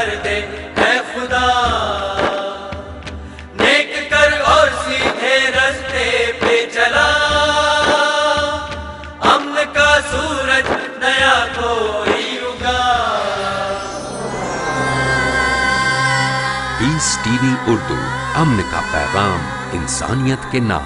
कर दे है खुदा। नेक कर और सीधे रास्ते पे चला, अमन का सूरज नया कोई उगा। पीस टीवी उर्दू, अमन का पैगाम इंसानियत के नाम।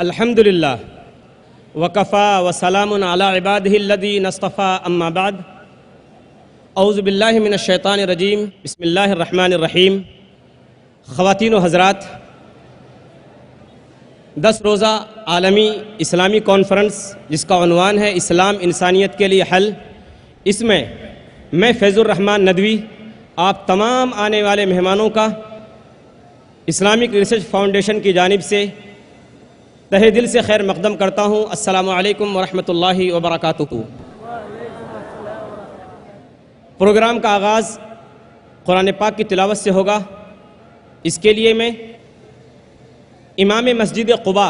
अल्हम्दुलिल्लाह वकफ़ा वसलामुन अला इबादिहिल्लज़ीना इस्तफ़ा, अम्मा बाद। औज़ु बिल्लाहि मिनश्शैतानिर्रजीम, बिस्मिल्लाहिर्रहमानिर्रहीम। ख़वातीन व हज़रात, 10 रोज़ा आलमी इस्लामी कॉन्फ्रेंस जिसका उन्वान है इस्लाम इंसानियत के लिए हल, इसमें मैं फैज़ुर रहमान नदवी आप तमाम आने वाले मेहमानों का इस्लामिक रिसर्च फाउंडेशन की जानिब से तहे दिल से खैर मक़दम करता हूँ। अस्सलामु अलैकुम व रहमतुल्लाहि व बरकातुहू। प्रोग्राम का आगाज़ कुरान पाक की तिलावत से होगा। इसके लिए मैं इमाम मस्जिद क़ुबा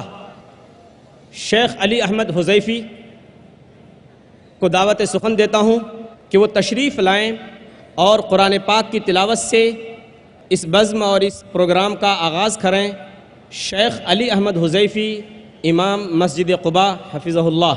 शेख अली अहमद हुज़ैफ़ी को दावत सुख़न देता हूँ कि वो तशरीफ़ लाएँ और कुरान पाक की तिलावत से इस बज़्म और इस प्रोग्राम का आगाज़ करें। शेख अली अहमद हुज़ैफ़ी, इमाम मस्जिद क़ुबा, हफ़िज़हुल्लाह।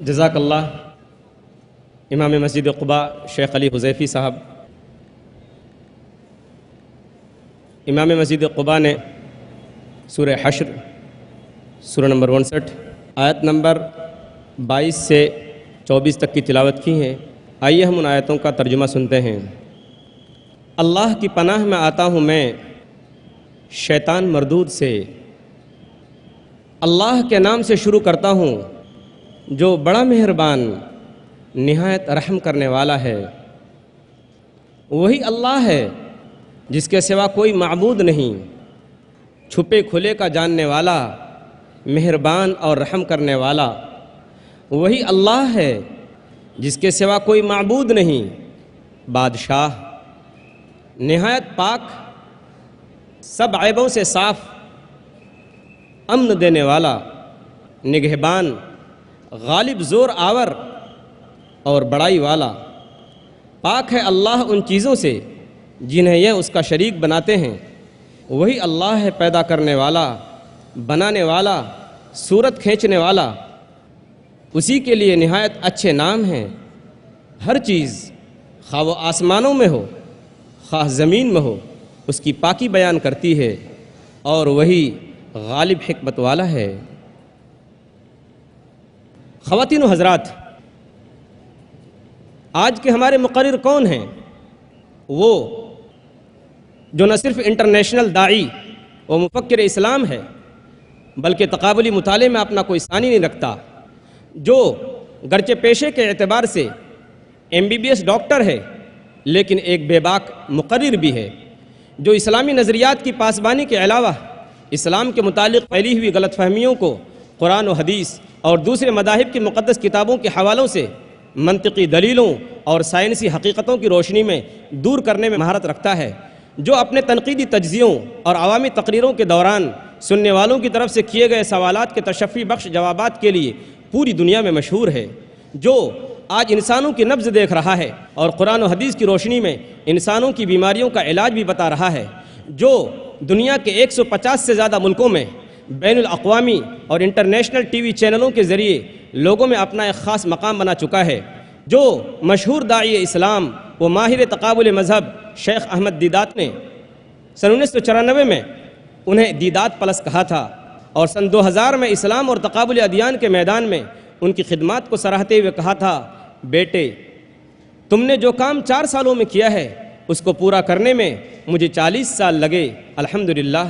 जज़ाकल्लाह। इमाम मस्जिद क़ुबा शेख अली हुज़ैफ़ी साहब। इमाम मस्जिद क़ुबा ने सूरह हश्र सूरह नंबर 59 आयत नंबर 22 से 24 तक की तिलावत की है। आइए हम उन आयतों का तर्जुमा सुनते हैं। अल्लाह की पनाह में आता हूँ मैं शैतान मरदूद से। अल्लाह के नाम से शुरू करता हूँ जो बड़ा मेहरबान निहायत रहम करने वाला है। वही अल्लाह है जिसके सिवा कोई माबूद नहीं, छुपे खुले का जानने वाला, मेहरबान और रहम करने वाला। वही अल्लाह है जिसके सिवा कोई माबूद नहीं, बादशाह निहायत पाक, सब ऐबों से साफ, अमन देने वाला, निगहबान, गालिब ज़ोर आवर और बड़ाई वाला। पाक है अल्लाह उन चीज़ों से जिन्हें यह उसका शरीक बनाते हैं। वही अल्लाह है पैदा करने वाला, बनाने वाला, सूरत खींचने वाला। उसी के लिए निहायत अच्छे नाम हैं। हर चीज़ खा वो आसमानों में हो खा ज़मीन में हो उसकी पाकी बयान करती है और वही गालिब हिकमत वाला है। ख़वातीन व हज़रात, आज के हमारे मुक़र्रिर कौन हैं? वो जो न सिर्फ़ इंटरनेशनल दाई व मुफ़क्किर इस्लाम है बल्कि तक़ाबुली मुताले में अपना कोई सानी नहीं रखता, जो गरचे पेशे के एतबार से MBBS डॉक्टर है लेकिन एक बेबाक मुक़र्रिर भी है, जो इस्लामी नज़रियात की पासबानी के अलावा इस्लाम के मुतालिक फैली हुई गलतफ़हमियों को कुरान व हदीस और दूसरे मदाहिब की मुक़द्दस किताबों के हवालों से मंतिकी दलीलों और साइंसी हकीकतों की रोशनी में दूर करने में महारत रखता है, जो अपने तनकीदी तज्ज़ियों और अवामी तकरीरों के दौरान सुनने वालों की तरफ से किए गए सवालात के तशफ़ी बख्श जवाबात के लिए पूरी दुनिया में मशहूर है, जो आज इंसानों की नब्ज़ देख रहा है और कुरान व हदीस की रोशनी में इंसानों की बीमारियों का इलाज भी बता रहा है, जो दुनिया के 150 से ज़्यादा मुल्कों में बैनुल अक़वामी और इंटरनेशनल TV चैनलों के ज़रिए लोगों में अपना एक ख़ास मकाम बना चुका है, जो मशहूर दाई इस्लाम व माहिर तक़ाबुल मज़हब शेख अहमद दीदात ने सन 1994 में उन्हें दीदात प्लस कहा था और सन 2000 में इस्लाम और तक़ाबुल अदियान के मैदान में उनकी खिदमात को सराहते हुए कहा था, बेटे तुमने जो काम 4 सालों में किया है उसको पूरा करने में मुझे 40 साल लगे। अल्हम्दुलिल्लाह।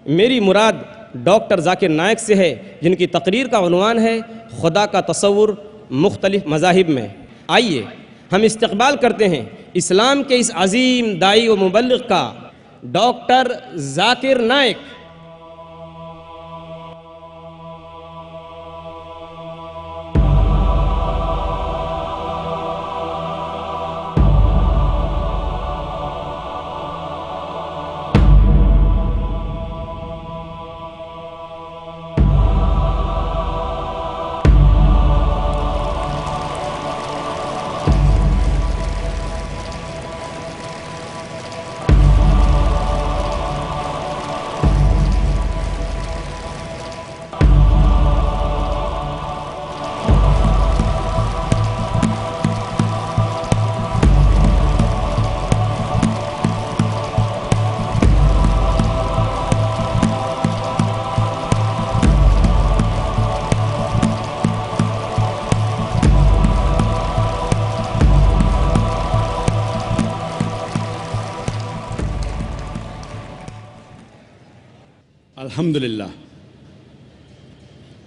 मेरी मुराद डॉक्टर जाकिर नायक से है, जिनकी तकरीर का उन्वान है खुदा का तसव्वुर मुख्तलिफ मज़ाहिब में। आइए हम इस्तक़बाल करते हैं इस्लाम के इस अजीम दाई व मुबल्लिग़ का, डॉक्टर जाकिर नायक। अल्हम्दुलिल्लाह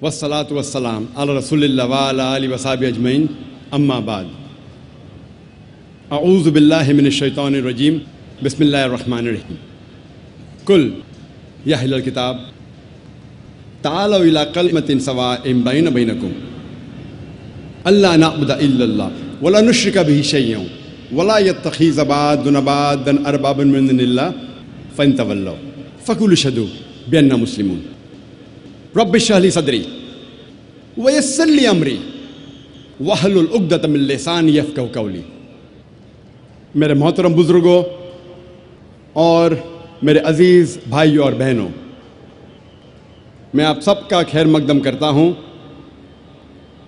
वस्सलातु वस्सलाम अला रसूलिल्लाह व अला आलिहि व सहाबिहि अजमईन। अम्मा बाद अऊज़ु बिल्लाहि मिनश शैतानिर रजीम बिस्मिल्लाहिर रहमानिर रहीम कुल या अहलल किताब तालौ इला कलिमतिन सवाइम बैनकुम अल्ला नअबुद इल्लल्लाह वला नुश्रिका बिही शैय्यन वला यत्तखिज़ बादुना बादन अरबाबन मिन दुनिल्लाह फ़इन तवल्लौ फ़कुलू शहदू बिअन्ना मुस्लिमून रब्बि इश्रह ली सदरी वयस्सिर ली अमरी वहलुल उक़दतम मिन लिसानी यफ़क़हू क़ौली। मेरे मोहतरम बुज़ुर्गों और मेरे अज़ीज़ भाइयों और बहनों, मैं आप सबका खैर मकदम करता हूँ।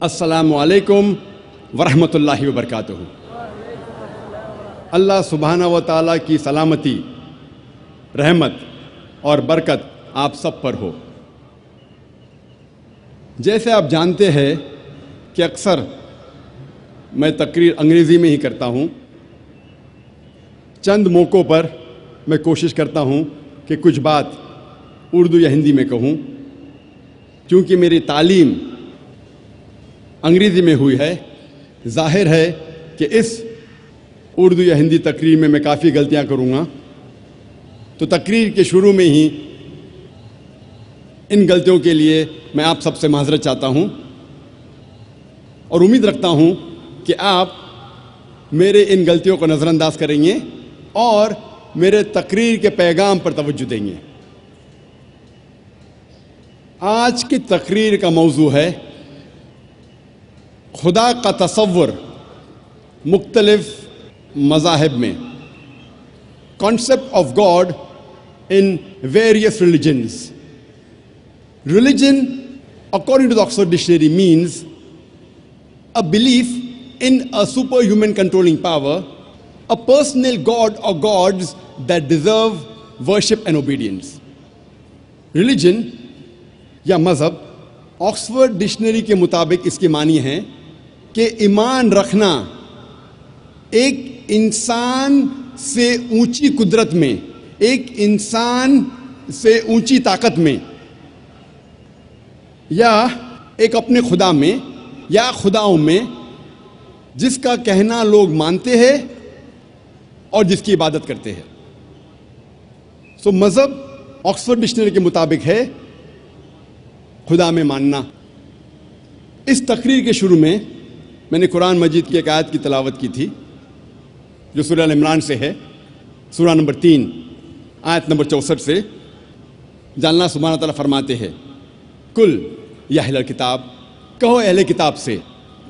अस्सलामु अलैकुम वरहमतुल्लाहि वबरकातुहू। अल्लाह सुब्हाना व तआला की सलामती, रहमत और बरकत आप सब पर हो। जैसे आप जानते हैं कि अक्सर मैं तकरीर अंग्रेज़ी में ही करता हूँ। चंद मौक़ों पर मैं कोशिश करता हूँ कि कुछ बात उर्दू या हिंदी में कहूँ। क्योंकि मेरी तालीम अंग्रेज़ी में हुई है, जाहिर है कि इस उर्दू या हिंदी तकरीर में मैं काफ़ी गलतियाँ करूँगा। तो तकरीर के शुरू में ही इन गलतियों के लिए मैं आप सबसे माज़रत चाहता हूँ और उम्मीद रखता हूँ कि आप मेरे इन गलतियों को नज़रअंदाज करेंगे और मेरे तकरीर के पैगाम पर तवज्जो देंगे। आज की तकरीर का मौजू है खुदा का तसव्वुर मुख्तलिफ मज़ाहिब में, concept of God in various religions. Religion, according to the Oxford Dictionary, means a belief in a superhuman controlling power, a personal god or gods that deserve worship and obedience. Religion या मज़हब Oxford dictionary के मुताबिक इसके मानी है कि ईमान रखना एक इंसान से ऊंची कुदरत में, एक इंसान से ऊंची ताकत में, या एक अपने खुदा में या खुदाओं में जिसका कहना लोग मानते हैं और जिसकी इबादत करते हैं। सो मज़हब ऑक्सफोर्ड डिक्शनरी के मुताबिक है खुदा में मानना। इस तकरीर के शुरू में मैंने कुरान मजीद की एक आयत की तिलावत की थी जो सूरह अल इमरान से है, सूरह नंबर 3 आयत नंबर 64 से। अल्लाह सुब्हानहू व तआला फरमाते हैं, कुल या अहलल किताब, कहो अहले किताब से,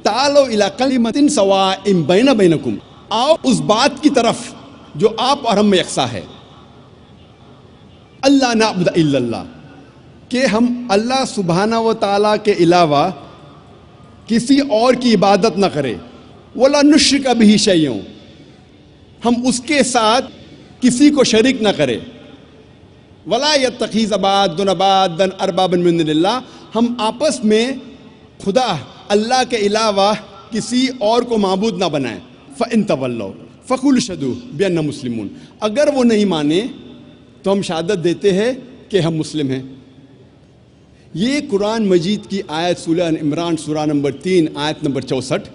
तालो इला कलिमतिन सवाइम बैनकुम, आओ उस बात की तरफ जो आप और हम में यकसा है। अल्लाह नअबुद इल्लल्लाह, कि हम अल्लाह सुब्हाना व तआला के अलावा किसी और की इबादत न करें। वला नुश्रिका बिही शैय्यन, हम उसके साथ किसी को शरीक न करें। वला यत्तखिज़ बादुना बादन अरबाबन मिन दुनिल्लाह, हम आपस में खुदा अल्लाह के अलावा किसी और को माबूद ना बनाएं। फ़इन तवल्लौ फ़कुलू शहदू बिअन्ना मुस्लिमून, अगर वो नहीं माने तो हम शहादत देते हैं कि हम मुस्लिम हैं। ये कुरान मजीद की आयत सूरह अल इमरान सूरह नंबर 3 आयत नंबर 64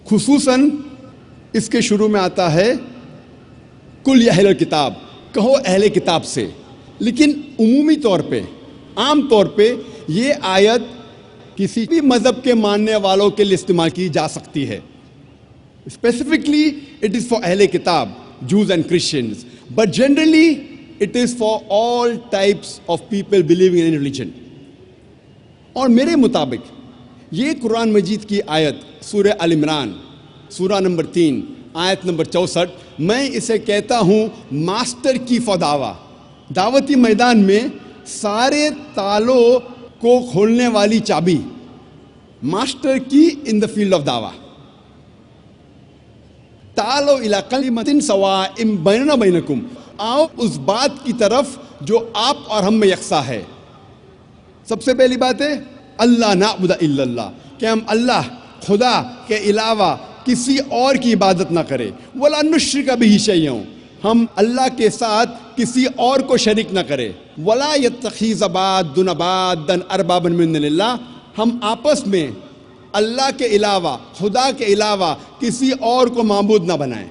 खुसूसन इसके शुरू में आता है, कुल या अहलल किताब, कहो अहले किताब से। लेकिन उमूमी तौर पे, आम तौर पे ये आयत किसी भी मज़हब के मानने वालों के लिए इस्तेमाल की जा सकती है। स्पेसिफिकली इट इज़ फॉर अहले किताब, Jews and Christians, but generally it is for all types of people believing in religion. और मेरे मुताबिक ये कुरान मजीद की आयत सूरह अल इमरान सूरह नंबर 3 आयत नंबर 64, मैं इसे कहता हूँ मास्टर की फॉर दावा। दावती मैदान में सारे तालों को खोलने वाली चाबी, मास्टर की इन द फील्ड ऑफ दावा। तालो इला कलिमतिन सवाइम बैनकुम, आओ उस बात की तरफ जो आप और हम में यकसा है। सबसे पहली बात है अल्लाह नअबुद इल्लल्लाह, कि हम अल्लाह खुदा के अलावा किसी और की इबादत ना करें। वला नुश्रिका बिही शैय्यन, हम अल्लाह के साथ किसी और को शरीक न करें। वला यत्तखिज़ बादुना बादन अरबाबन मिन दुनिल्लाह, हम आपस में अल्लाह के अलावा, खुदा के अलावा किसी और को माबूद ना बनाएं।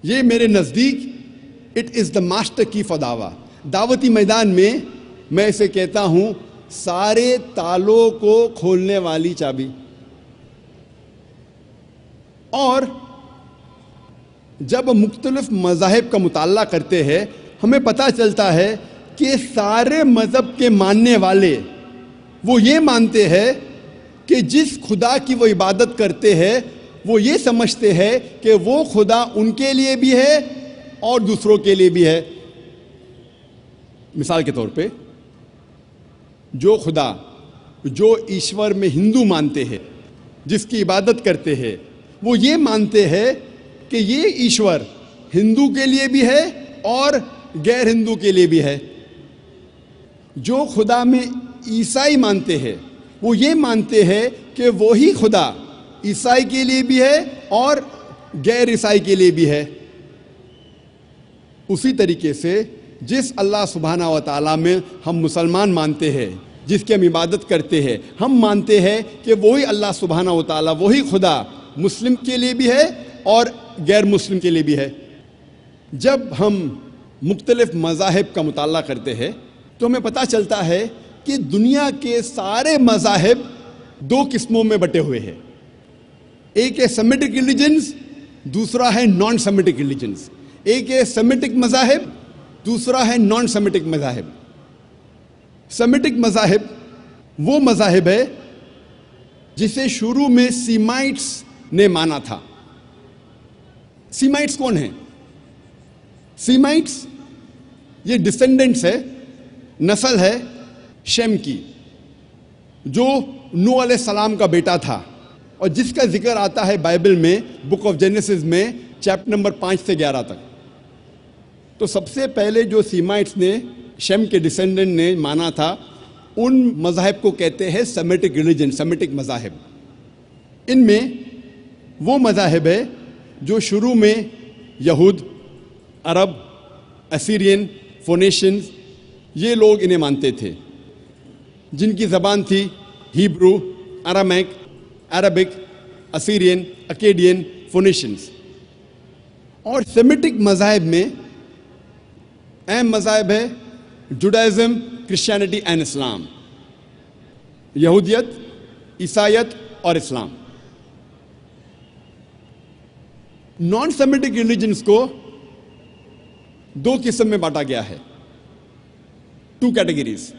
ये मेरे नज़दीक इट इज़ द मास्टर की फॉर दावा। दावती मैदान में मैं इसे कहता हूं सारे तालों को खोलने वाली चाबी। और जब मुख्तलिफ मज़ाहिब का मुताला करते हैं हमें पता चलता है कि सारे मज़हब के मानने वाले वो ये मानते हैं कि जिस खुदा की वो इबादत करते हैं वो ये समझते हैं कि वो खुदा उनके लिए भी है और दूसरों के लिए भी है। मिसाल के तौर पे जो खुदा, जो ईश्वर में हिंदू मानते हैं, जिसकी इबादत करते हैं, वो ये मानते हैं कि ये ईश्वर हिंदू के लिए भी है और गैर हिंदू के लिए भी है। जो खुदा में ईसाई मानते हैं वो ये मानते हैं कि वही खुदा ईसाई के लिए भी है और गैर ईसाई के लिए भी है। उसी तरीके से जिस अल्लाह सुब्हाना व तआला में हम मुसलमान मानते हैं, जिसकी हम इबादत करते हैं, हम मानते हैं कि वही अल्लाह सुब्हाना व तआला, वही खुदा मुस्लिम के लिए भी है और गैर मुस्लिम के लिए भी है। जब हम मुख्तलिफ मज़ाहिब का मुताला करते हैं तो हमें पता चलता है कि दुनिया के सारे मज़ाहिब दो किस्मों में बटे हुए हैं। एक है सेमिटिक रिलीजन्स, दूसरा है नॉन सेमिटिक रिलीजन्स। एक है सेमिटिक मज़ाहिब, दूसरा है नॉन सेमिटिक मज़ाहिब। सेमिटिक मज़ाहिब वो मज़ाहिब है जिसे शुरू में सीमाइट्स ने माना था। सीमाइट्स कौन है? सीमाइट्स ये डिसेंडेंट्स है, नस्ल है शेम की, जो नूह अलैहिस्सलाम का बेटा था और जिसका जिक्र आता है बाइबल में बुक ऑफ जेनेसिस में चैप्टर नंबर 5 से 11 तक। तो सबसे पहले जो सीमाइट्स ने, शेम के डिसेंडेंट ने माना था, उन मज़ाहिब को कहते हैं सेमिटिक रिलीजन, सेमिटिक मज़ाहिब। इनमें वो मज़ाहिब है जो शुरू में यहूद, अरब, असीरियन, फोनेशियंस, ये लोग इन्हें मानते थे, जिनकी ज़बान थी हिब्रू, अरामैक, अरबिक, असीरियन, अकेडियन, फोनेशियंस। और सेमिटिक मज़ाहिब में अहम मज़ाहिब है जुडाइज़म, क्रिश्चियनिटी एंड इस्लाम, यहूदियत, ईसाइयत और इस्लाम। नॉन सेमिटिक रिलीजन्स को दो किस्म में बांटा गया है, 2 कैटेगरीज,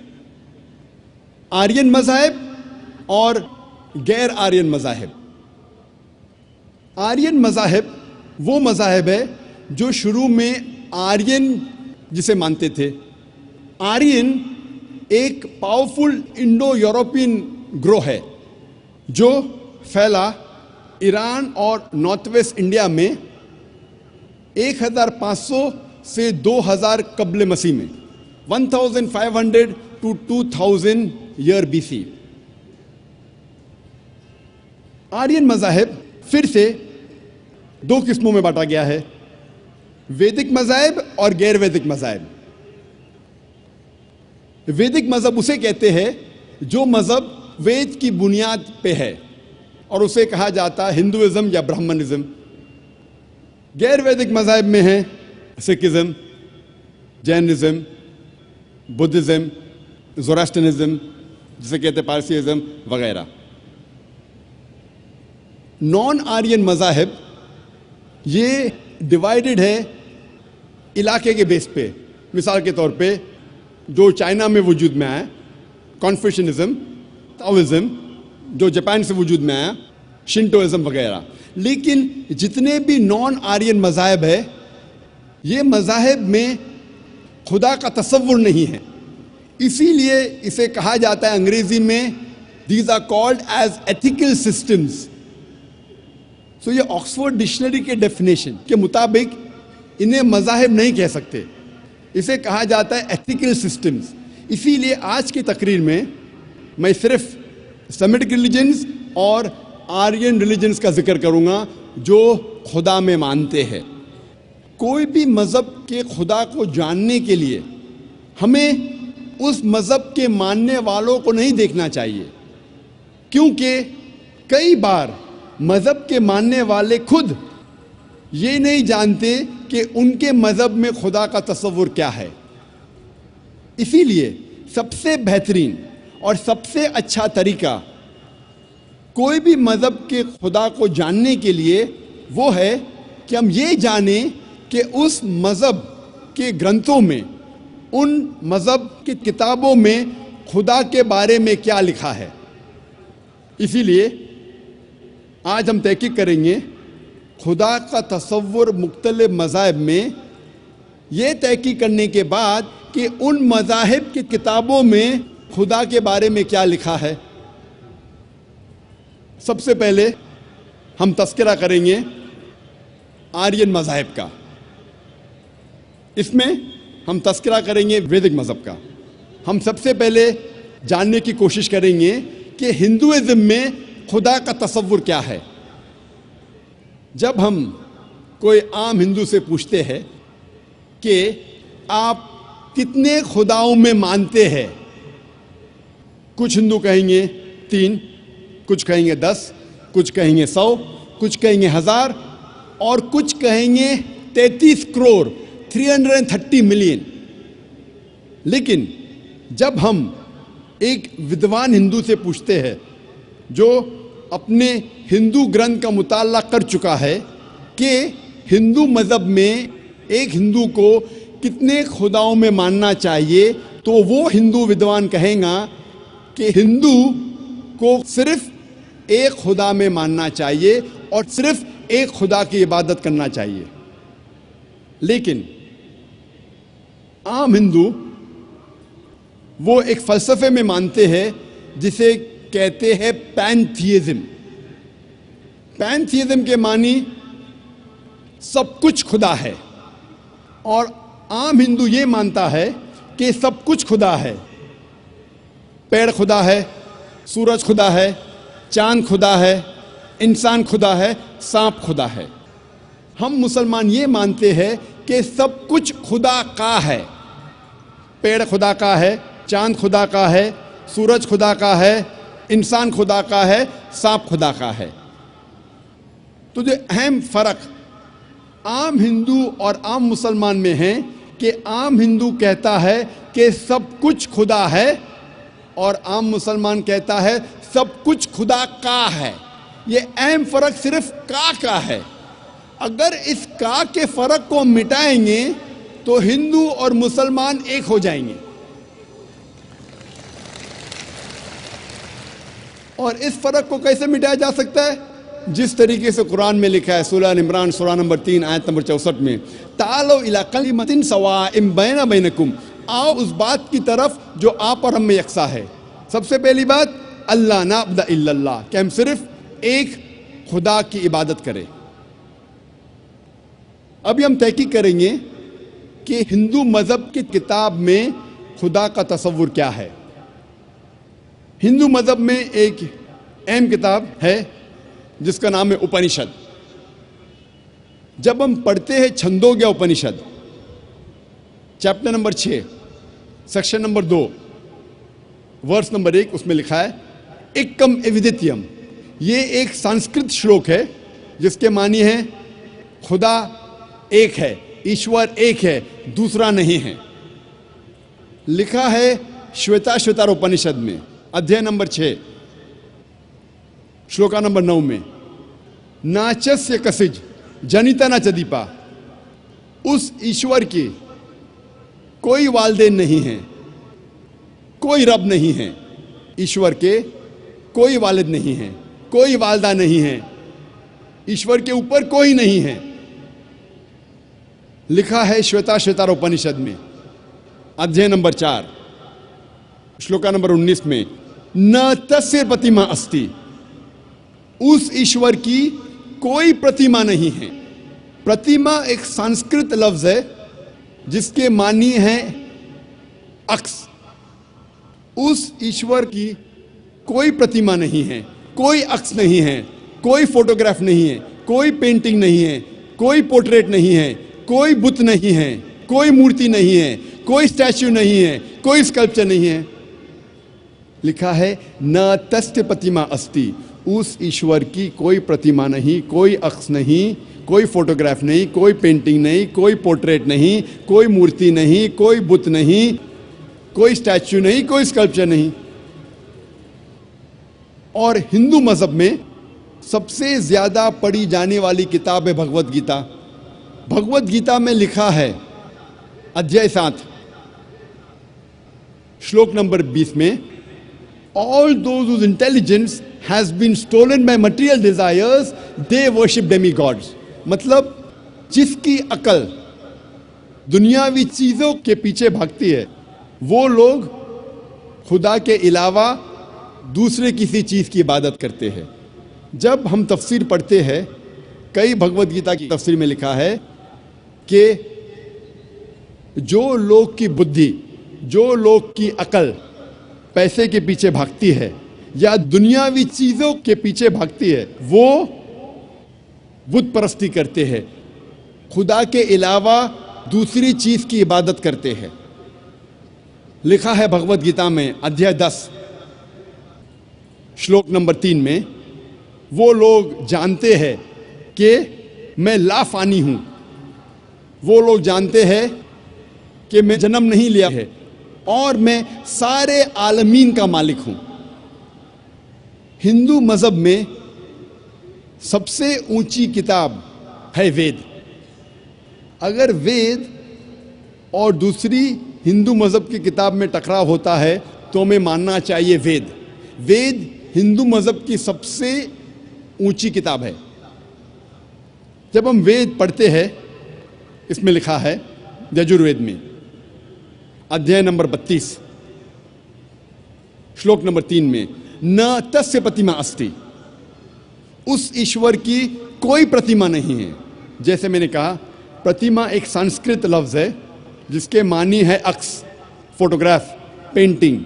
आर्यन मज़ाहिब और गैर आर्यन मज़ाहिब। आर्यन मज़ाहिब वो मज़ाहिब है जो शुरू में आर्यन जिसे मानते थे। आर्यन एक पावरफुल इंडो यूरोपियन ग्रोह है जो फैला ईरान और नॉर्थ वेस्ट इंडिया में 1500 से 2000 कब्ल मसीह में, 1500 to 2000 ईयर BC। आर्यन मज़ाहिब फिर से दो किस्मों में बांटा गया है, वैदिक मज़ाहिब और गैर वैदिक मज़ाहिब। वैदिक मज़हब उसे कहते हैं जो मज़हब वेद की बुनियाद पे है और उसे कहा जाता है हिंदुइज्म या ब्राह्मणिज्म। गैर वैदिक मज़ाहिब में है सिखिज्म, जैनिज्म, बुद्धिज्म, ज़ोरास्ट्रियनिज्म, जिसे कहते हैं पारसीइज्म वगैरह। नॉन आर्यन मज़ाहिब ये डिवाइडेड है इलाके के बेस पे। मिसाल के तौर पे जो चाइना में वजूद में आया कॉन्फ्यूशनिज्म, ताओइज्म, जो जापान से वजूद में आया शिंटोइज्म वगैरह। लेकिन जितने भी नॉन आर्यन मज़ाहिब है, ये मज़ाहिब में खुदा का तसव्वुर नहीं है, इसीलिए इसे कहा जाता है अंग्रेजी में these are called as ethical systems. So ये ऑक्सफोर्ड डिक्शनरी के डेफिनेशन के मुताबिक इन्हें मज़ाहिब नहीं कह सकते, इसे कहा जाता है एथिकल सिस्टम्स। इसीलिए आज की तकरीर में मैं सिर्फ सेमिटिक रिलीजन्स और आर्यन रिलीजन्स का जिक्र करूंगा जो खुदा में मानते हैं। कोई भी मज़हब के खुदा को जानने के लिए हमें उस मज़हब के मानने वालों को नहीं देखना चाहिए, क्योंकि कई बार मज़हब के मानने वाले खुद ये नहीं जानते कि उनके मज़हब में खुदा का तसव्वुर क्या है। इसीलिए सबसे बेहतरीन और सबसे अच्छा तरीका कोई भी मज़हब के खुदा को जानने के लिए वो है कि हम ये जानें कि उस मज़हब के ग्रंथों में, उन मज़हब की किताबों में खुदा के बारे में क्या लिखा है। इसीलिए आज हम तहकीक करेंगे खुदा का तसव्वुर मुख्तलिफ मज़ाहिब में, ये तहकीक करने के बाद कि उन मज़ाहिब की किताबों में खुदा के बारे में क्या लिखा है। सबसे पहले हम तज़किरा करेंगे आर्यन मज़ाहिब का। इसमें हम तज़किरा करेंगे वैदिक मज़हब का। हम सबसे पहले जानने की कोशिश करेंगे कि हिंदुइज़्म में खुदा का तसव्वुर क्या है। जब हम कोई आम हिंदू से पूछते हैं कि आप कितने खुदाओं में मानते हैं, कुछ हिंदू कहेंगे 3, कुछ कहेंगे 10, कुछ कहेंगे 100, कुछ कहेंगे 1000 और कुछ कहेंगे 33 करोड़ 330 मिलियन। लेकिन जब हम एक विद्वान हिंदू से पूछते हैं जो अपने हिंदू ग्रंथ का मुताला कर चुका है कि हिंदू मज़हब में एक हिंदू को कितने खुदाओं में मानना चाहिए, तो वो हिंदू विद्वान कहेगा कि हिंदू को सिर्फ एक खुदा में मानना चाहिए और सिर्फ एक खुदा की इबादत करना चाहिए। लेकिन आम हिंदू वो एक फ़लसफ़े में मानते हैं जिसे कहते हैं पैंथीइज्म। पैंथीइज्म के मानी सब कुछ खुदा है, और आम हिंदू ये मानता है कि सब कुछ खुदा है। पेड़ खुदा है, सूरज खुदा है, चांद खुदा है, इंसान खुदा है, सांप खुदा है। हम मुसलमान ये मानते हैं कि सब कुछ खुदा का है। पेड़ खुदा का है, चांद खुदा का है, सूरज खुदा का है, इंसान खुदा का है, सांप खुदा का है। तो जो अहम फ़र्क आम हिंदू और आम मुसलमान में है कि आम हिंदू कहता है कि सब कुछ खुदा है और आम मुसलमान कहता है सब कुछ खुदा का है। ये अहम फ़र्क सिर्फ का है। अगर इस का के फ़र्क को मिटाएंगे तो हिंदू और मुसलमान एक हो जाएंगे। और इस फ़र्क को कैसे मिटाया जा सकता है? जिस तरीके से कुरान में लिखा है, सूरह इमरान सूरह नंबर 3 आयत नंबर 64 में, तालो इला कलिमतिन सवाइम बैना बैनकुम, आओ उस बात की तरफ जो आप और हम में यकसा है। सबसे पहली बात, अल्लाह नाबुद इल्लल्लाह, कि हम सिर्फ एक खुदा की इबादत करें। अभी हम तहकीक करेंगे कि हिंदू मज़हब की किताब में खुदा का तसव्वुर क्या है। हिंदू मज़हब में एक अहम किताब है जिसका नाम है उपनिषद। जब हम पढ़ते हैं Chandogya Upanishad, chapter number 6, section number 2, verse number 1, उसमें लिखा है एकम एविदित्यम। ये एक संस्कृत श्लोक है जिसके मानी है खुदा एक है, ईश्वर एक है, दूसरा नहीं है। लिखा है श्वेताश्वतर उपनिषद में, अध्याय नंबर 6, श्लोका नंबर 9 में, नाचस्य कसिज जनिता न चदीपा, उस ईश्वर की कोई वालदेन नहीं है, कोई रब नहीं है। ईश्वर के कोई वालिद नहीं है, कोई वालदा नहीं है, ईश्वर के ऊपर कोई नहीं है। लिखा है श्वेताश्वतर उपनिषद में, अध्याय नंबर 4, श्लोका नंबर 19 में, न तस्य प्रतिमा अस्ति, उस ईश्वर की कोई प्रतिमा नहीं है। प्रतिमा एक संस्कृत लफ्ज है जिसके मानी है अक्स। उस ईश्वर की कोई प्रतिमा नहीं है, कोई अक्स नहीं है, कोई फोटोग्राफ नहीं है, कोई पेंटिंग नहीं है, कोई पोर्ट्रेट नहीं है, कोई बुत नहीं है, कोई मूर्ति नहीं है, कोई स्टैच्यू नहीं है, कोई स्कल्पचर नहीं है। लिखा है न तस्य प्रतिमा अस्ति, उस ईश्वर की कोई प्रतिमा नहीं, कोई अक्स नहीं, कोई फोटोग्राफ नहीं, कोई पेंटिंग नहीं, कोई पोर्ट्रेट नहीं, कोई मूर्ति नहीं, कोई बुत नहीं, कोई स्टैच्यू नहीं, कोई स्कल्पचर नहीं। और हिंदू मजहब में सबसे ज्यादा पढ़ी जाने वाली किताब है भगवत गीता। भगवत गीता में लिखा है अध्याय 7 श्लोक नंबर 20 में, all those whose intelligence has been stolen by material desires, they worship demigods। मतलब जिसकी अकल दुनियावी चीजों के पीछे भागती है वो लोग खुदा के अलावा दूसरे किसी चीज की इबादत करते हैं। जब हम तफसीर पढ़ते हैं, कई भगवत गीता की तफसीर में लिखा है कि जो लोग की बुद्धि, जो लोग की अकल पैसे के पीछे भागती है या दुनियावी चीजों के पीछे भागती है, वो बुत परस्ती करते हैं, खुदा के अलावा दूसरी चीज की इबादत करते हैं। लिखा है भगवत गीता में अध्याय 10 श्लोक नंबर 3 में, वो लोग जानते हैं कि मैं लाफानी हूं, वो लोग जानते हैं कि मैं जन्म नहीं लिया है और मैं सारे आलमीन का मालिक हूं। हिंदू मजहब में सबसे ऊंची किताब है वेद। अगर वेद और दूसरी हिंदू मजहब की किताब में टकराव होता है तो हमें मानना चाहिए वेद। वेद हिंदू मजहब की सबसे ऊंची किताब है। जब हम वेद पढ़ते हैं, इसमें लिखा है यजुर्वेद में अध्याय नंबर 32 श्लोक नंबर 3 में, न तस्य प्रतिमा अस्ति, उस ईश्वर की कोई प्रतिमा नहीं है। जैसे मैंने कहा, प्रतिमा एक संस्कृत लफ्ज है जिसके मानी है अक्स, फोटोग्राफ, पेंटिंग,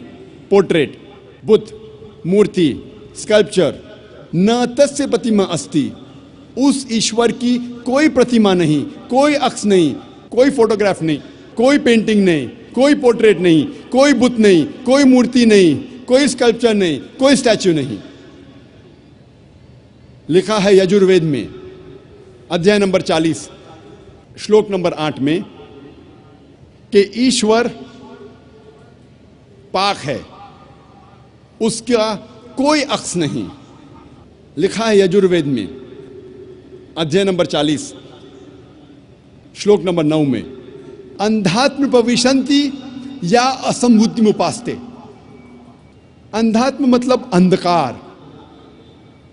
पोर्ट्रेट, बुत, मूर्ति, स्कल्पचर। न तस्य प्रतिमा अस्ति, उस ईश्वर की कोई प्रतिमा नहीं, कोई अक्स नहीं, कोई फोटोग्राफ नहीं, कोई पेंटिंग नहीं, कोई पोर्ट्रेट नहीं, कोई बुत नहीं, कोई मूर्ति नहीं, कोई स्कल्पचर नहीं, कोई स्टैच्यू नहीं। लिखा है यजुर्वेद में अध्याय नंबर 40 श्लोक नंबर 8 में कि ईश्वर पाक है, उसका कोई अक्स नहीं। लिखा है यजुर्वेद में अध्याय नंबर 40 श्लोक नंबर 9 में, अंधात्म प्रविशन्ति या असंभूति उपास्ते। अंधात्म मतलब अंधकार,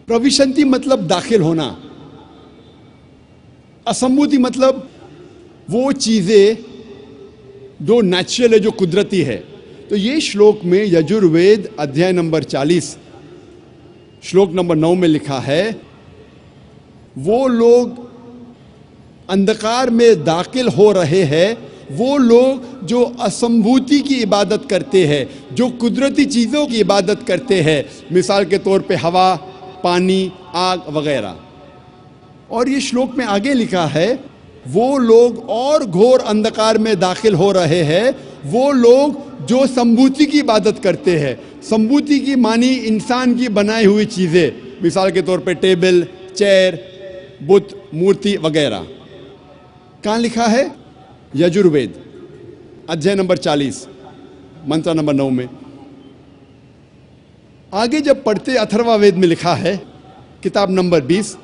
प्रविशन्ति मतलब दाखिल होना, असंभूति मतलब वो चीजें जो नेचुरल है, जो कुदरती है। तो ये श्लोक में यजुर्वेद अध्याय नंबर 40 श्लोक नंबर 9 में लिखा है, वो लोग अंधकार में दाखिल हो रहे हैं, वो लोग जो असंभूति की इबादत करते हैं, जो कुदरती चीज़ों की इबादत करते हैं, मिसाल के तौर पे हवा, पानी, आग वगैरह। और ये श्लोक में आगे लिखा है, वो लोग और घोर अंधकार में दाखिल हो रहे हैं, वो लोग जो संभूति की इबादत करते हैं। संभूति की मानी इंसान की बनाई हुई चीज़ें, मिसाल के तौर पे टेबल, चेयर, बुत, मूर्ति वगैरह। कहाँ लिखा है? यजुर्वेद अध्याय नंबर 40 मंत्र नंबर 9 में। आगे जब पढ़ते अथर्वा वेद में लिखा है किताब नंबर 20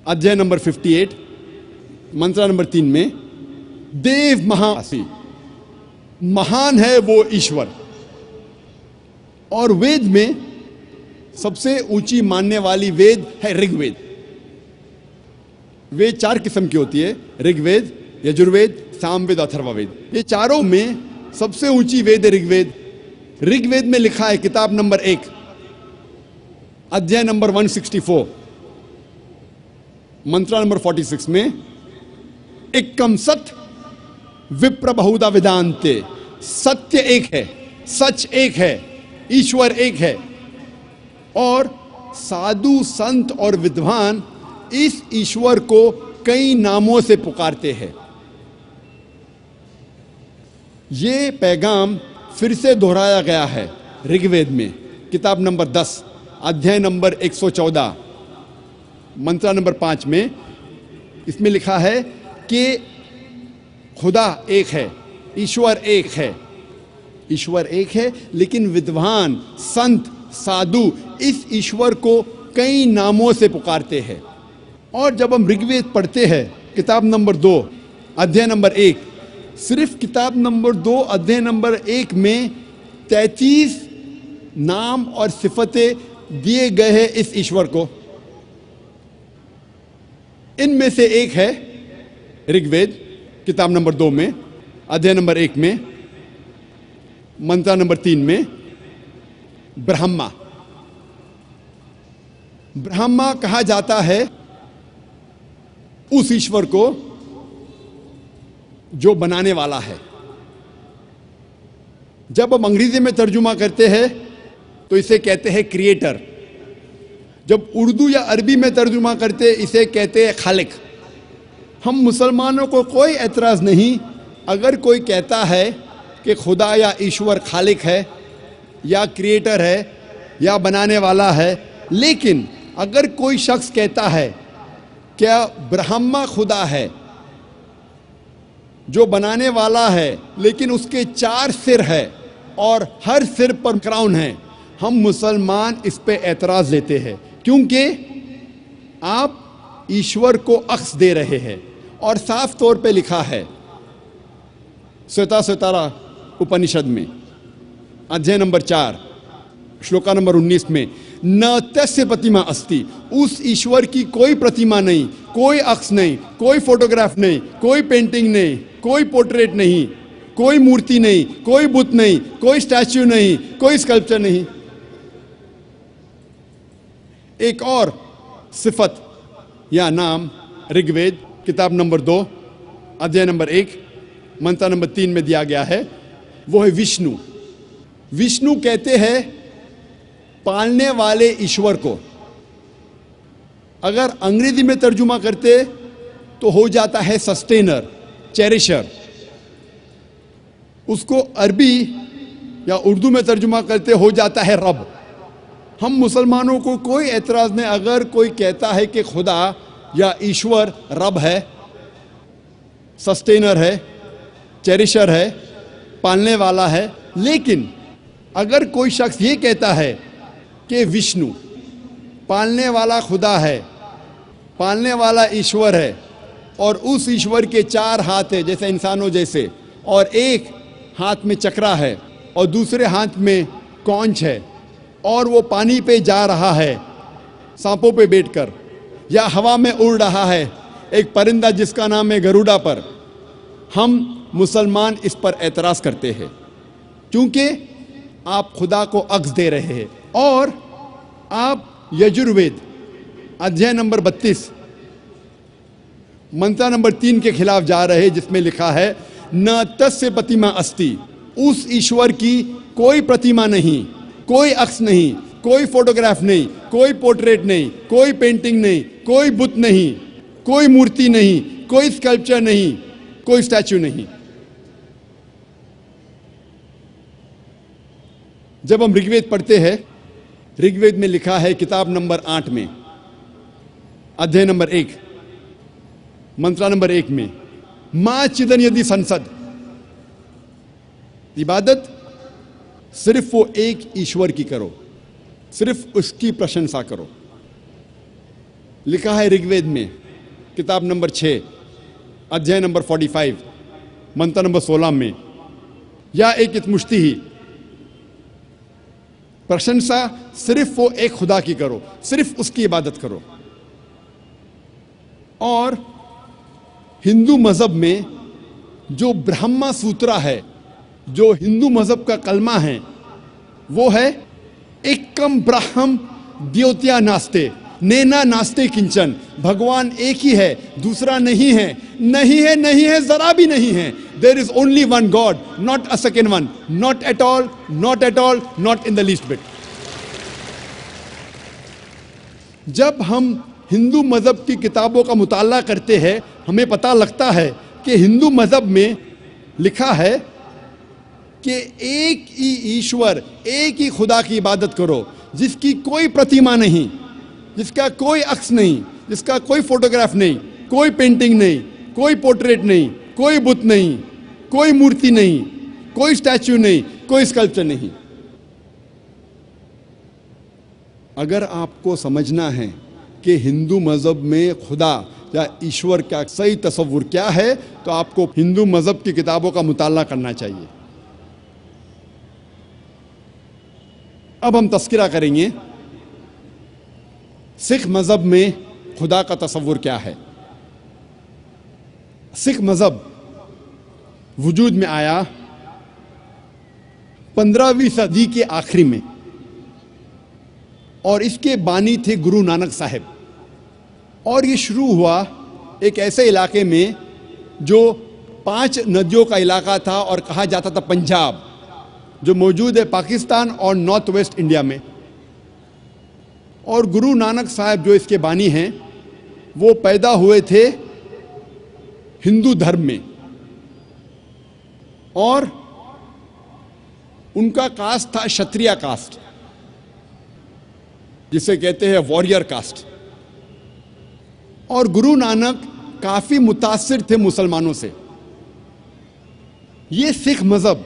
अध्याय नंबर 58 मंत्र नंबर 3 में, देव महासी, महान है वो ईश्वर। और वेद में सबसे ऊंची मानने वाली वेद है ऋग्वेद। वेद 4 किस्म की होती है, ऋग्वेद, यजुर्वेद, सामवेद, अथर्ववेद। ये चारों में सबसे ऊंची वेद है ऋग्वेद। ऋग्वेद में लिखा है किताब नंबर 1 अध्याय नंबर 164 मंत्र नंबर 46 में, एकम सत्य विप्र बहुधा वेदांते, सत्य एक है, सच एक है, ईश्वर एक है। और साधु संत और विद्वान इस ईश्वर को कई नामों से पुकारते हैं। ये पैगाम फिर से दोहराया गया है ऋग्वेद में किताब नंबर 10 अध्याय नंबर 114 मंत्र नंबर 5 में इसमें लिखा है कि खुदा एक है, ईश्वर एक है। ईश्वर एक है, लेकिन विद्वान संत साधु इस ईश्वर को कई नामों से पुकारते हैं। और जब हम ऋग्वेद पढ़ते हैं किताब नंबर 2 अध्याय नंबर 1, सिर्फ किताब नंबर 2 अध्याय नंबर 1 में 33 नाम और सिफतें दिए गए हैं इस ईश्वर को। इनमें से एक है ऋग्वेद किताब नंबर 2 में अध्याय नंबर 1 में मंत्र नंबर 3 में ब्रह्मा। ब्रह्मा कहा जाता है उस ईश्वर को जो बनाने वाला है। जब हम अंग्रेजी में तर्जुमा करते हैं तो इसे कहते हैं क्रिएटर। जब उर्दू या अरबी में तर्जुमा करते इसे कहते हैं खालिक। हम मुसलमानों को कोई एतराज़ नहीं अगर कोई कहता है कि खुदा या ईश्वर खालिक है या क्रिएटर है या बनाने वाला है, लेकिन अगर कोई शख्स कहता है क्या ब्रह्मा खुदा है जो बनाने वाला है, लेकिन उसके 4 सिर है और हर सिर पर क्राउन है, हम मुसलमान इस पे एतराज़ देते हैं क्योंकि आप ईश्वर को अक्स दे रहे हैं। और साफ तौर पे लिखा है श्वेताश्वतरा उपनिषद में अध्याय नंबर 4 श्लोका नंबर 19 में न तस्य प्रतिमा अस्ति, उस ईश्वर की कोई प्रतिमा नहीं, कोई अक्स नहीं, कोई फोटोग्राफ नहीं, कोई पेंटिंग नहीं, कोई पोर्ट्रेट नहीं, कोई मूर्ति नहीं, कोई बुत नहीं, कोई स्टैच्यू नहीं, कोई स्कल्पचर नहीं। एक और सिफत या नाम ऋग्वेद किताब नंबर 2 अध्याय नंबर 1 मंत्र नंबर 3 में दिया गया है, वो है विष्णु। विष्णु कहते हैं पालने वाले ईश्वर को। अगर अंग्रेजी में तर्जुमा करते तो हो जाता है सस्टेनर, चेरिशर। उसको अरबी या उर्दू में तर्जुमा करते हो जाता है रब। हम मुसलमानों को कोई एतराज़ नहीं अगर कोई कहता है कि खुदा या ईश्वर रब है, सस्टेनर है, चेरिशर है, पालने वाला है। लेकिन अगर कोई शख्स ये कहता है कि विष्णु पालने वाला खुदा है, पालने वाला ईश्वर है और उस ईश्वर के 4 हाथ है जैसे इंसानों जैसे, और एक हाथ में चक्रा है और दूसरे हाथ में कौंच है और वो पानी पे जा रहा है सांपों पे बैठकर, या हवा में उड़ रहा है एक परिंदा जिसका नाम है गरुड़ा पर, हम मुसलमान इस पर एतराज़ करते हैं क्योंकि आप खुदा को अक्स दे रहे हैं। और आप यजुर्वेद अध्याय नंबर 32 मंत्र नंबर 3 के खिलाफ जा रहे हैं जिसमें लिखा है न तस्य प्रतिमा अस्ति, उस ईश्वर की कोई प्रतिमा नहीं, कोई अक्स नहीं, कोई फोटोग्राफ नहीं, कोई पोर्ट्रेट नहीं, कोई पेंटिंग नहीं, कोई बुत नहीं, कोई मूर्ति नहीं, कोई स्कल्पचर नहीं, कोई स्टैच्यू नहीं। जब हम ऋग्वेद पढ़ते हैं, ऋग्वेद में लिखा है किताब नंबर 8 में अध्याय नंबर 1 मंत्र नंबर 1 में मां चिदन यदि संसद, इबादत सिर्फ वो एक ईश्वर की करो, सिर्फ उसकी प्रशंसा करो। लिखा है ऋग्वेद में किताब नंबर 6 अध्याय नंबर 45 मंत्र नंबर 16 में या एक इतमुश्ती ही, प्रशंसा सिर्फ वो एक खुदा की करो, सिर्फ उसकी इबादत करो। और हिंदू मजहब में जो ब्रह्मा सूत्रा है, जो हिंदू मजहब का कलमा है, वो है एकम ब्रह्म द्योत्या नास्ते नैना नास्ते किंचन, भगवान एक ही है, दूसरा नहीं है, नहीं है, नहीं है, जरा भी नहीं है। There is only one God, not a second one, not at all, not at all, not in the least bit. जब हम हिंदू मजहब की किताबों का मुताला करते हैं, हमें पता लगता है कि हिंदू मजहब में लिखा है कि एक ही ईश्वर, एक ही खुदा की इबादत करो, जिसकी कोई प्रतिमा नहीं, जिसका कोई अक्स नहीं, जिसका कोई फोटोग्राफ नहीं, कोई पेंटिंग नहीं, कोई पोर्ट्रेट नहीं, कोई बुत नहीं, कोई मूर्ति नहीं, कोई स्टैच्यू नहीं, कोई स्कल्पचर नहीं। अगर आपको समझना है कि हिंदू मज़हब में खुदा या ईश्वर का सही तस्वुर क्या है, तो आपको हिंदू मज़हब की किताबों का मुताला करना चाहिए। अब हम तस्करा करेंगे सिख मज़हब में खुदा का तस्वुर क्या है। सिख मज़हब वजूद में आया 15वीं सदी के आखिरी में, और इसके बानी थे गुरु नानक साहिब। और ये शुरू हुआ एक ऐसे इलाके में जो 5 नदियों का इलाका था और कहा जाता था पंजाब, जो मौजूद है पाकिस्तान और नॉर्थ वेस्ट इंडिया में। और गुरु नानक साहिब जो इसके बानी हैं, वो पैदा हुए थे हिंदू धर्म में, और उनका कास्ट था क्षत्रिय कास्ट, जिसे कहते हैं वॉरियर कास्ट। और गुरु नानक काफी मुतासिर थे मुसलमानों से। ये सिख मज़हब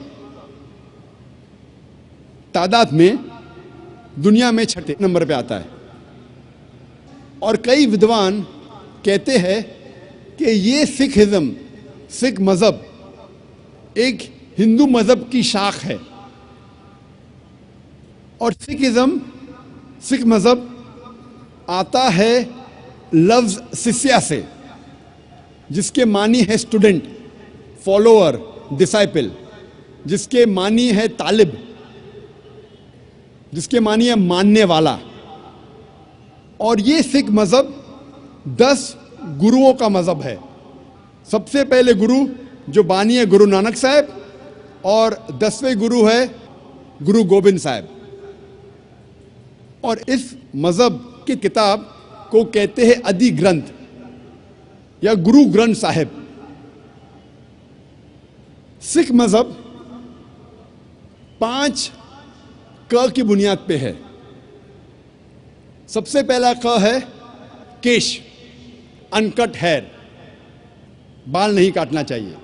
तादाद में दुनिया में 6 नंबर पे आता है, और कई विद्वान कहते हैं कि ये सिखिज्म, सिख मज़हब एक हिंदू मज़हब की शाख है। और सिखिज्म, सिख मज़हब आता है लफ्ज़ शिष्या से, जिसके मानी है स्टूडेंट, फॉलोअर, डिसाइपल, जिसके मानी है तालिब, जिसके मानी है मानने वाला। और ये सिख मज़हब 10 गुरुओं का मज़हब है। सबसे पहले गुरु जो बानी है गुरु नानक साहब, और 10वें गुरु है गुरु गोबिंद साहब। और इस मज़हब की किताब को कहते हैं आदि ग्रंथ या गुरु ग्रंथ साहिब। सिख मज़हब 5 क की बुनियाद पे है। सबसे पहला क है केश, अनकट हेयर, बाल नहीं काटना चाहिए।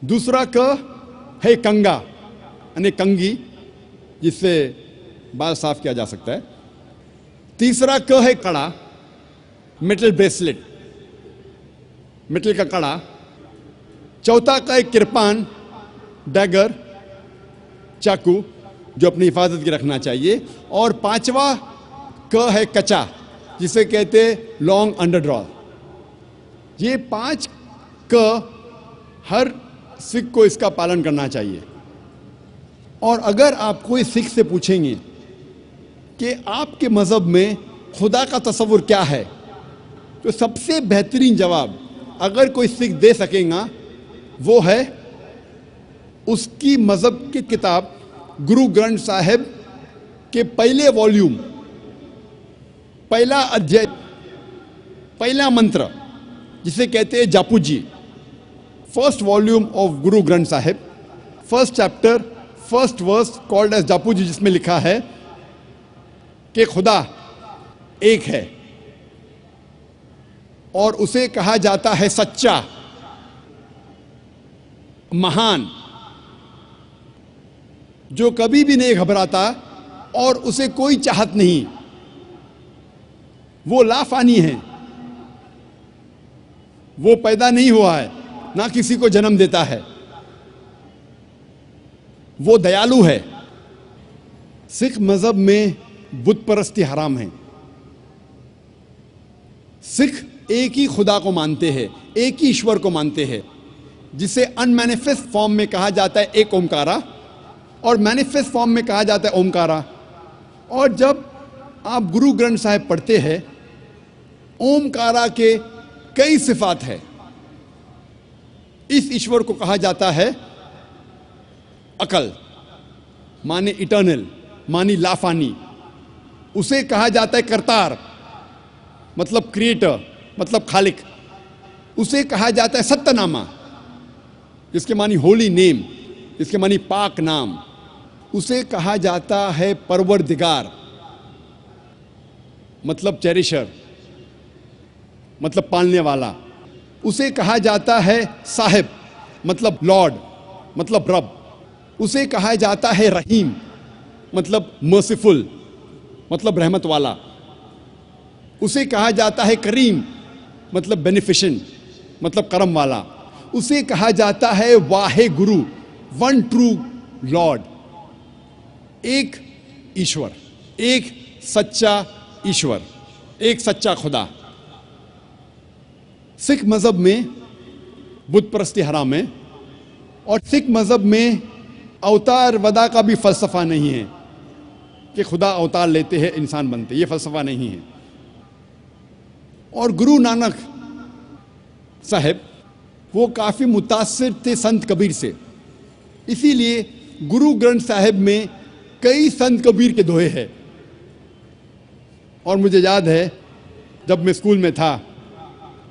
दूसरा क है कंगा, यानी कंगी, जिससे बाल साफ किया जा सकता है। तीसरा क है कड़ा, मेटल ब्रेसलेट, मेटल का कड़ा। चौथा का है किरपान, डैगर, चाकू, जो अपनी हिफाजत की रखना चाहिए। और 5वां क है कचा, जिसे कहते हैं लॉन्ग अंडरड्रॉ। ये 5 क हर सिख को इसका पालन करना चाहिए। और अगर आप कोई सिख से पूछेंगे कि आपके मज़हब में खुदा का तस्वुर क्या है, तो सबसे बेहतरीन जवाब अगर कोई सिख दे सकेगा वो है उसकी मज़हब की किताब गुरु ग्रंथ साहिब के पहले वॉल्यूम, पहला अध्याय, पहला मंत्र, जिसे कहते हैं Japu ji. First volume of Guru Granth Sahib, first chapter, first verse called as Japu ji, जिसमें लिखा है कि खुदा एक है और उसे कहा जाता है सच्चा, महान, जो कभी भी नहीं घबराता और उसे कोई चाहत नहीं। वो लाफानी है, वो पैदा नहीं हुआ है, ना किसी को जन्म देता है। वो दयालु है। सिख मज़हब में बुत परस्ती हराम है। सिख एक ही खुदा को मानते हैं, एक ही ईश्वर को मानते हैं, जिसे अनमैनिफेस्ट फॉर्म में कहा जाता है एक ओमकारा, और मैनिफेस्ट फॉर्म में कहा जाता है ओमकारा। और जब आप गुरु ग्रंथ साहिब पढ़ते हैं, ओमकारा के कई सिफात है। इस ईश्वर को कहा जाता है अकल, माने इटर्नल, मानी लाफानी। उसे कहा जाता है करतार, मतलब क्रिएटर, मतलब खालिक। उसे कहा जाता है सत्यनामा, जिसके मानी होली नेम, इसके मानी पाक नाम। उसे कहा जाता है परवरदिगार, मतलब चेरिशर, मतलब पालने वाला। उसे कहा जाता है साहिब, मतलब लॉर्ड, मतलब रब। उसे कहा जाता है रहीम, मतलब मर्सीफुल, मतलब रहमत वाला। उसे कहा जाता है करीम, मतलब बेनिफिशेंट, मतलब करम वाला। उसे कहा जाता है Wahe Guru, one true Lord, एक ईश्वर, एक सच्चा ईश्वर, एक सच्चा खुदा। सिख मजहब में बुत परस्ती हराम है, और सिख मजहब में अवतार वदा का भी फलसफा नहीं है कि खुदा अवतार लेते हैं इंसान बनते, ये फलसफा नहीं है। और गुरु नानक साहब वो काफ़ी मुतासिर थे संत कबीर से, इसीलिए गुरु ग्रंथ साहिब में कई संत कबीर के दोहे हैं। और मुझे याद है जब मैं स्कूल में था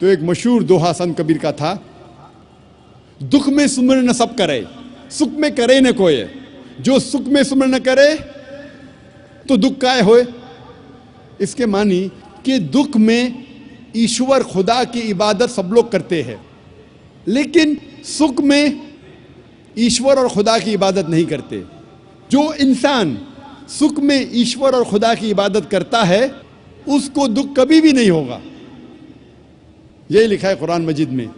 तो एक मशहूर दोहा संत कबीर का था, दुख में सुमर न सब करे, सुख में करे न कोई, जो सुख में सुमर न करे तो दुख काय होए। इसके मानी कि दुख में ईश्वर खुदा की इबादत सब लोग करते हैं, लेकिन सुख में ईश्वर और खुदा की इबादत नहीं करते। जो इंसान सुख में ईश्वर और खुदा की इबादत करता है उसको दुख कभी भी नहीं होगा। यही लिखा है कुरान मजीद में,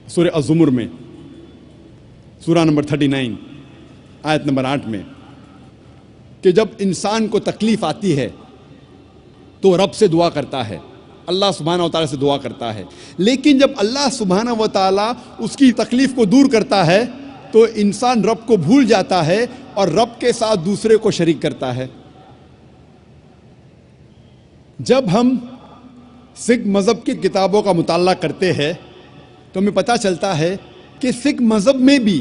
सूरह अज़्ज़ुमर में, सूरा नंबर 39 आयत नंबर 8 में, कि जब इंसान को तकलीफ आती है तो रब से दुआ करता है, अल्लाह सुब्हानहू व तआला से दुआ करता है। लेकिन जब अल्लाह सुब्हानहू व तआला उसकी तकलीफ को दूर करता है तो इंसान रब को भूल जाता है और रब के साथ दूसरे को शरीक करता है। जब हम सिख मज़हब की किताबों का मुताला करते हैं तो हमें पता चलता है कि सिख मज़हब में भी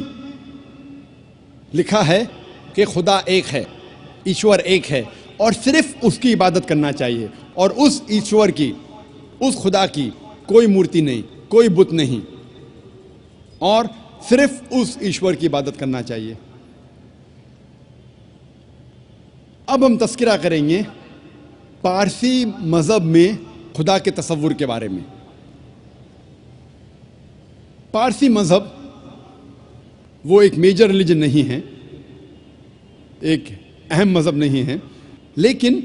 लिखा है कि खुदा एक है, ईश्वर एक है, और सिर्फ उसकी इबादत करना चाहिए, और उस ईश्वर की, उस खुदा की कोई मूर्ति नहीं, कोई बुत नहीं, और सिर्फ उस ईश्वर की इबादत करना चाहिए। अब हम तस्करा करेंगे पारसी मज़हब में खुदा के तसव्वुर के बारे में। पारसी मज़हब वो एक मेजर रिलीजन नहीं है, एक अहम मज़हब नहीं है, लेकिन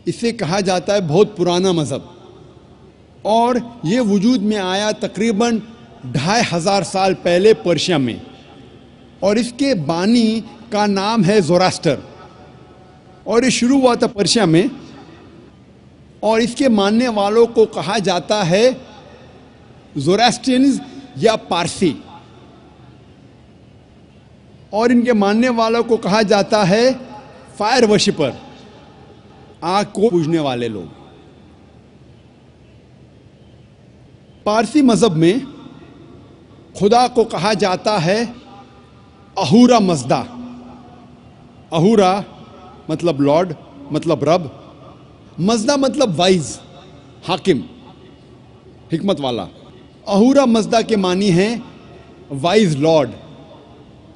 इसे कहा जाता है बहुत पुराना मज़हब, और ये वजूद में आया तकरीबन 2500 साल पहले पर्शिया में, और इसके बानी का नाम है ज़ोरास्टर, और ये शुरू हुआ था पर्शिया में, और इसके मानने वालों को कहा जाता है ज़ोरास्ट्रियंस या पारसी, और इनके मानने वालों को कहा जाता है फायर वर्शिपर, आग को पूजने वाले लोग। पारसी मज़हब में खुदा को कहा जाता है अहूरा मज़दा। अहूरा मतलब लॉर्ड, मतलब रब, मज़दा मतलब वाइज, हाकिम, हिकमत वाला। अहूरा मज़दा के मानी है वाइज लॉर्ड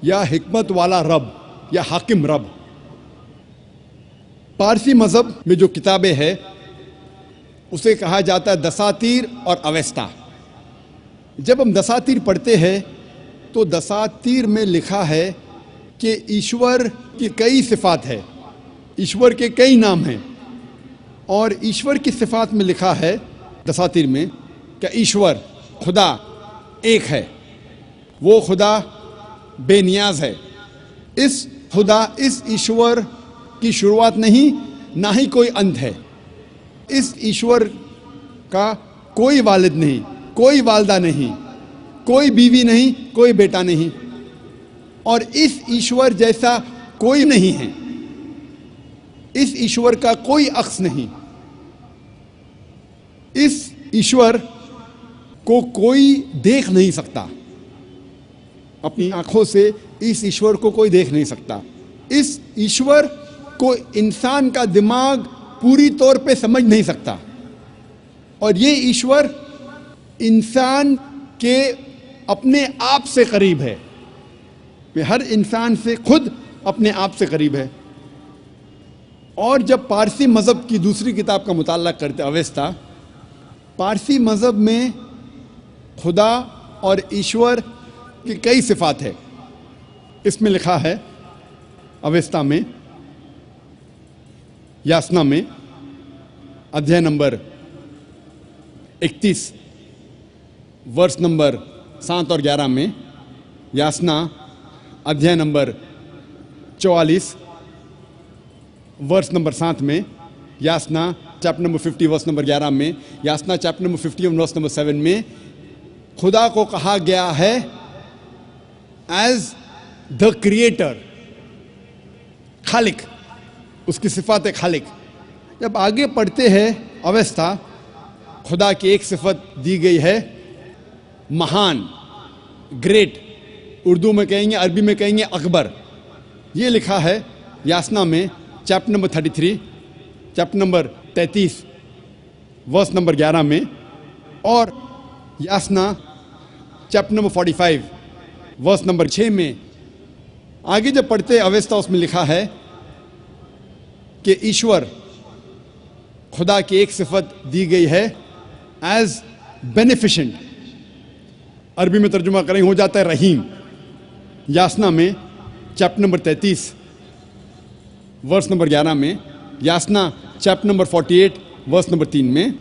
या हिकमत वाला रब या हाकिम रब। पारसी मज़हब में जो किताबें हैं उसे कहा जाता है दसातीर और अवेस्ता। जब हम दसातीर पढ़ते हैं तो दसातीर में लिखा है कि ईश्वर की कई सिफ़ात है, ईश्वर के कई नाम हैं, और ईश्वर की सिफ़ात में लिखा है दसातीर में कि ईश्वर खुदा एक है, वो खुदा बेनियाज है। इस खुदा, इस ईश्वर की शुरुआत नहीं, ना ही कोई अंत है। इस ईश्वर का कोई वालिद नहीं, कोई वालदा नहीं, कोई बीवी नहीं, कोई बेटा नहीं, और इस ईश्वर जैसा कोई नहीं है। इस ईश्वर का कोई अक्स नहीं। इस ईश्वर को कोई देख नहीं सकता, अपनी आंखों से इस ईश्वर को कोई देख नहीं सकता। इस ईश्वर को इंसान का दिमाग पूरी तौर पे समझ नहीं सकता, और ये ईश्वर इंसान के अपने आप से करीब है, वे हर इंसान से खुद अपने आप से करीब है। और जब पारसी मज़हब की दूसरी किताब का मुताला करते अवेस्ता, पारसी मज़हब में खुदा और ईश्वर की कई सिफात है। इसमें लिखा है अवेस्ता में, यासना में, अध्याय नंबर 31 वर्ष नंबर 7 और 11 में, यासना अध्याय नंबर 44 वर्ष नंबर 7 में, यासना चैप्टर नंबर 50 वर्ष नंबर 11 में, यासना चैप्टर नंबर 51 वर्ष नंबर 7 में खुदा को कहा गया है एज द क्रिएटर, खालिक, उसकी सिफात है खालिक। जब आगे पढ़ते हैं अवस्था, खुदा की एक सिफत दी गई है महान, ग्रेट, उर्दू में कहेंगे, अरबी में कहेंगे अकबर। ये लिखा है यासना में chapter number 33, chapter number 33 verse number 11 में, और Yasna chapter number 45 verse number 6 में। आगे जब पढ़ते अवस्था, उसमें लिखा है कि ईश्वर, खुदा की एक सिफत दी गई है एज बेनिफिशेंट, अरबी में तर्जुमा करेंगे हो जाता है रहीम। यासना में चैप्टर नंबर 33 वर्स नंबर 11 में, यासना चैप्टर नंबर 48 वर्स नंबर 3 में।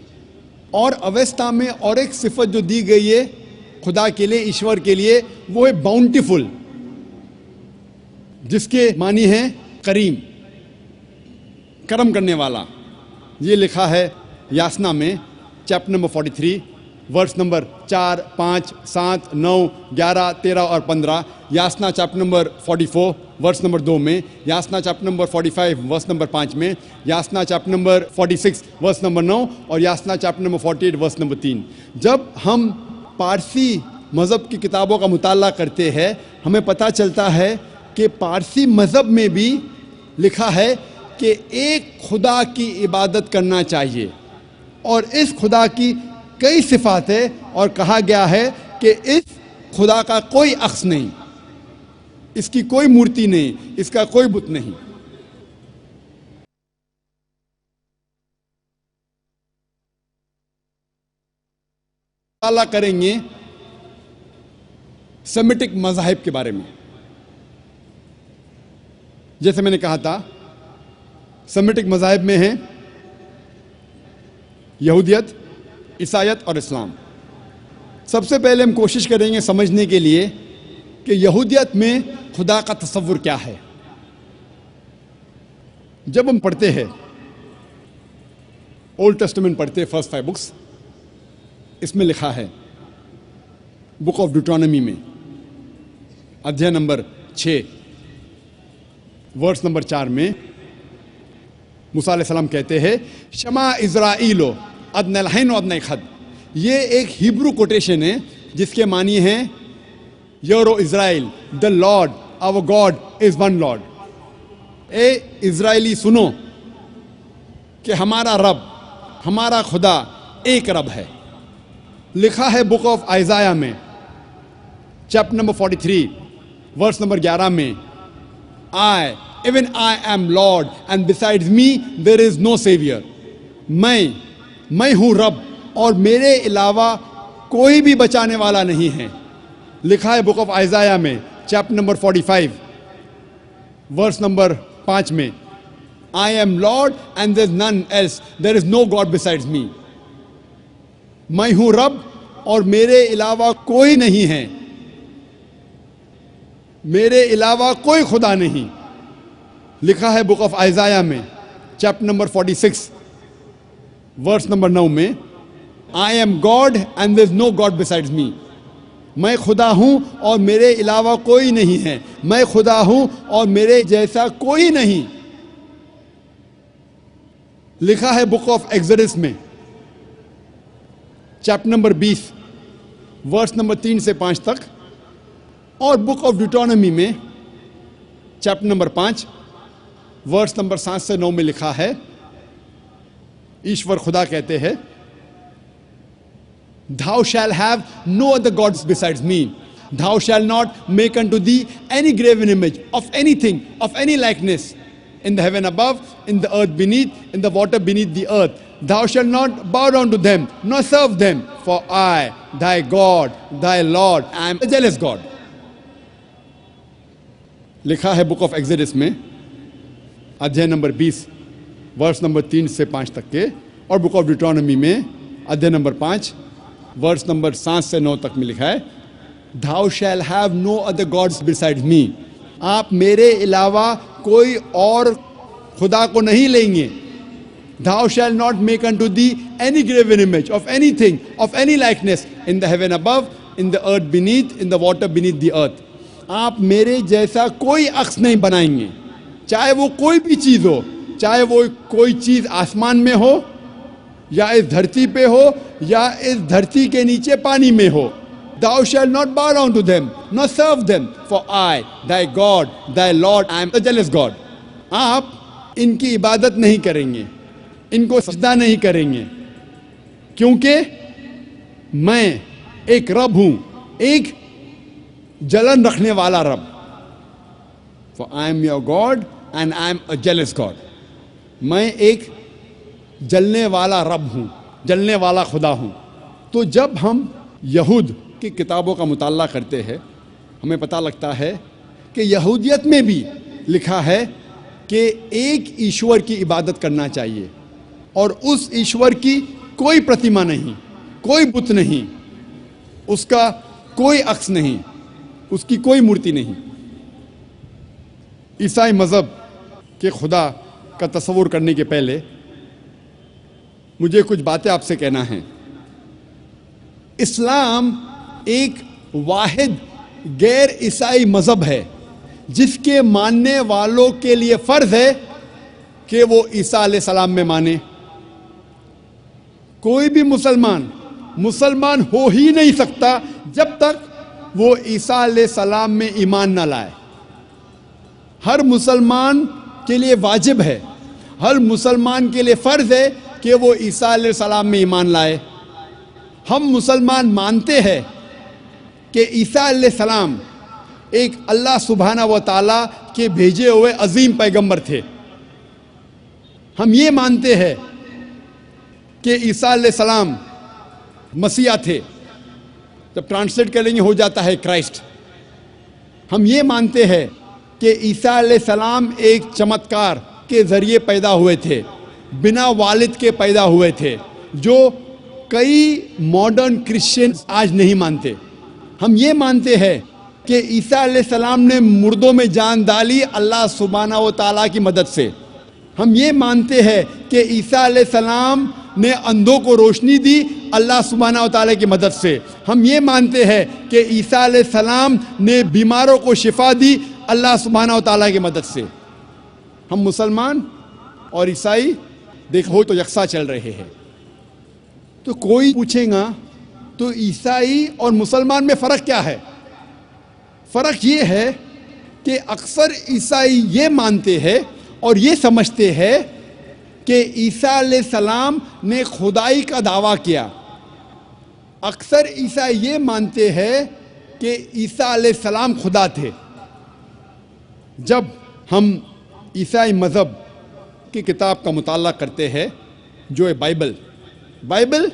और अवस्था में और एक सिफत जो दी गई है खुदा के लिए, ईश्वर के लिए, वो है बाउंटीफुल, जिसके मानी है करीम, करम करने वाला। ये लिखा है यासना में चैप्टर नंबर 43 वर्स नंबर 4, 5, 7, 9, 11, 13 और 15, यासना चैप्टर नंबर 44 वर्स नंबर 2 में, यासना चैप्टर नंबर 45 वर्स नंबर 5 में, यासना चैप्टर नंबर 46 वर्स नंबर 9 और Yasna chapter number 48 verse number 3। जब हम पारसी मज़हब की किताबों का मुताला करते हैं, हमें पता चलता है कि पारसी मज़हब में भी लिखा है कि एक खुदा की इबादत करना चाहिए, और इस खुदा की कई सिफात है, और कहा गया है कि इस खुदा का कोई अक्स नहीं, इसकी कोई मूर्ति नहीं, इसका कोई बुत नहीं। मुताला करेंगे सेमिटिक मज़ाहिब के बारे में। जैसे मैंने कहा था, सेमिटिक मज़ाहिब में है यहूदियत, ईसाईयत और इस्लाम। सबसे पहले हम कोशिश करेंगे समझने के लिए कि यहूदियत में खुदा का तसव्वुर क्या है। जब हम पढ़ते हैं ओल्ड टेस्टामेंट, पढ़ते हैं फर्स्ट 5 बुक्स, इसमें लिखा है बुक ऑफ ड्यूटोनॉमी में अध्याय नंबर 6 वर्स नंबर 4 में मूसा अलैहिस्सलाम कहते हैं शमा इज़राइलो अदनलहैन अदनै खद। ये एक हिब्रू कोटेशन है जिसके मानी है यूरो Israel, the Lord our God is one Lord. ए इज़राइली सुनो कि हमारा रब, हमारा खुदा एक रब है। लिखा है बुक ऑफ आइज़ाया में चैप्टर नंबर 43 वर्स नंबर 11 में, even I am Lord and besides me there is no saviour. मैं हूं रब और मेरे अलावा कोई भी बचाने वाला नहीं है। लिखा है बुक ऑफ आइज़ाया में चैप्टर नंबर 45 वर्स नंबर 5 में, I am Lord and there is none else, there is no god besides me. मैं हूं रब और मेरे अलावा कोई नहीं है, मेरे अलावा कोई खुदा नहीं। लिखा है बुक ऑफ आइज़ाया में चैप्टर नंबर 46 वर्स नंबर 9 में, I am god and there is no god besides me. मैं खुदा हूं और मेरे अलावा कोई नहीं है, मैं खुदा हूं और मेरे जैसा कोई नहीं। लिखा है बुक ऑफ एक्सोडस में चैप्टर नंबर 20 वर्स नंबर 3 से 5 तक, और बुक ऑफ ड्यूटोनॉमी में चैप्टर नंबर 5 वर्स नंबर 7 से 9 में लिखा है ईश्वर खुदा कहते हैं Thou shalt have no other gods besides me. Thou shalt not make unto thee any graven image of anything, of any likeness, in the heaven above, in the earth beneath, in the water beneath the earth. Thou shalt not bow down to them, nor serve them. For I, thy God, thy Lord, am a jealous God. लिखा है book of exodus में, अध्याय number 20, verse number 3 से 5 तक के, और book of डिट्रोनॉमी में अध्याय नंबर 5, वर्स नंबर 7 से 9 तक में लिखा है, Thou shall have no other gods besides me. आप मेरे अलावा कोई और खुदा को नहीं लेंगे. Thou shall not make unto thee any graven image of anything, of any likeness, in the heaven above, in the earth beneath, in the water beneath the earth. आप मेरे जैसा कोई अक्स नहीं बनाएंगे, चाहे वो कोई भी चीज़ हो, चाहे वो कोई चीज़ आसमान में हो, या इस धरती पे हो, या इस धरती के नीचे पानी में हो. Thou shalt not bow down to them, nor serve them, for I, thy God, thy Lord, I am a jealous God. आप इनकी इबादत नहीं करेंगे, इनको सजदा नहीं करेंगे, क्योंकि मैं एक रब हूं, एक जलन रखने वाला रब. For I am your God and I am a jealous God. मैं एक जलने वाला रब हूं, जलने वाला खुदा हूं. तो जब हम यहूद की किताबों का मुताला करते हैं, हमें पता लगता है कि यहूदियत में भी लिखा है कि एक ईश्वर की इबादत करना चाहिए, और उस ईश्वर की कोई प्रतिमा नहीं, कोई बुत नहीं, उसका कोई अक्स नहीं, उसकी कोई मूर्ति नहीं. ईसाई मज़हब के खुदा का तस्वुर करने के पहले मुझे कुछ बातें आपसे कहना है. इस्लाम एक वाहिद गैर ईसाई मज़हब है जिसके मानने वालों के लिए फ़र्ज़ है कि वो ईसा अलैहिस्सलाम में माने. कोई भी मुसलमान हो ही नहीं सकता जब तक वो ईसा अलैहिस्सलाम में ईमान न लाए. हर मुसलमान के लिए वाजिब है, हर मुसलमान के लिए फ़र्ज़ है कि वो ईसा अलैहिस्सलाम में ईमान लाए. हम मुसलमान मानते हैं कि ईसा अलैहिस्सलाम एक अल्लाह सुब्हाना व तआला के भेजे हुए अजीम पैगंबर थे. हम ये मानते हैं कि ईसा अलैहिस्सलाम मसीहा थे, जब ट्रांसलेट करेंगे हो जाता है क्राइस्ट. हम ये मानते हैं कि ईसा अलैहिस्सलाम एक चमत्कार के ज़रिए पैदा हुए थे, बिना वालिद के पैदा हुए थे, जो कई मॉडर्न क्रिश्चियंस आज नहीं मानते. हम ये मानते हैं कि ईसा अलैहिस्सलाम ने मुर्दों में जान डाली अल्लाह सुब्हाना व तआला की मदद से. हम ये मानते हैं कि ईसा अलैहिस्सलाम ने अंधों को रोशनी दी अल्लाह सुब्हाना व तआला की मदद से. हम ये मानते हैं कि ईसा अलैहिस्सलाम ने बीमारों को शिफा दी अल्लाह सुब्हाना व तआला की मदद से. हम मुसलमान और ईसाई देखो तो यकसा चल रहे हैं. तो कोई पूछेगा तो ईसाई और मुसलमान में फ़र्क क्या है? फ़र्क ये है कि अक्सर ईसाई ये मानते हैं और ये समझते हैं कि ईसा अलैहिस्सलाम ने खुदाई का दावा किया. अक्सर ईसाई ये मानते हैं कि ईसा अलैहिस्सलाम खुदा थे. जब हम ईसाई मज़हब की किताब का मुताला करते हैं जो है बाइबल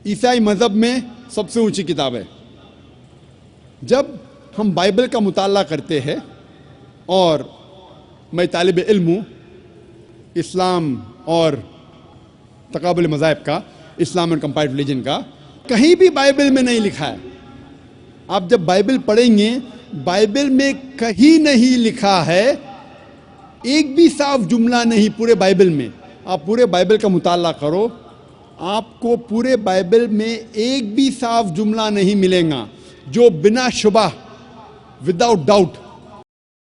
ईसाई मज़हब में सबसे ऊंची किताब है. जब हम बाइबल का मुताला करते हैं, और मैं तालिब इल्म हूँ इस्लाम और तकाबुल मज़ाहिब का, इस्लाम एंड कंपैरेटिव रिलीजन का, कहीं भी बाइबल में नहीं लिखा है. आप जब बाइबल पढ़ेंगे, बाइबल में कहीं नहीं लिखा है, एक भी साफ जुमला नहीं पूरे बाइबल में. आप पूरे बाइबल का मुताला करो, आपको पूरे बाइबल में एक भी साफ जुमला नहीं मिलेगा जो बिना शुबह, विदाउट डाउट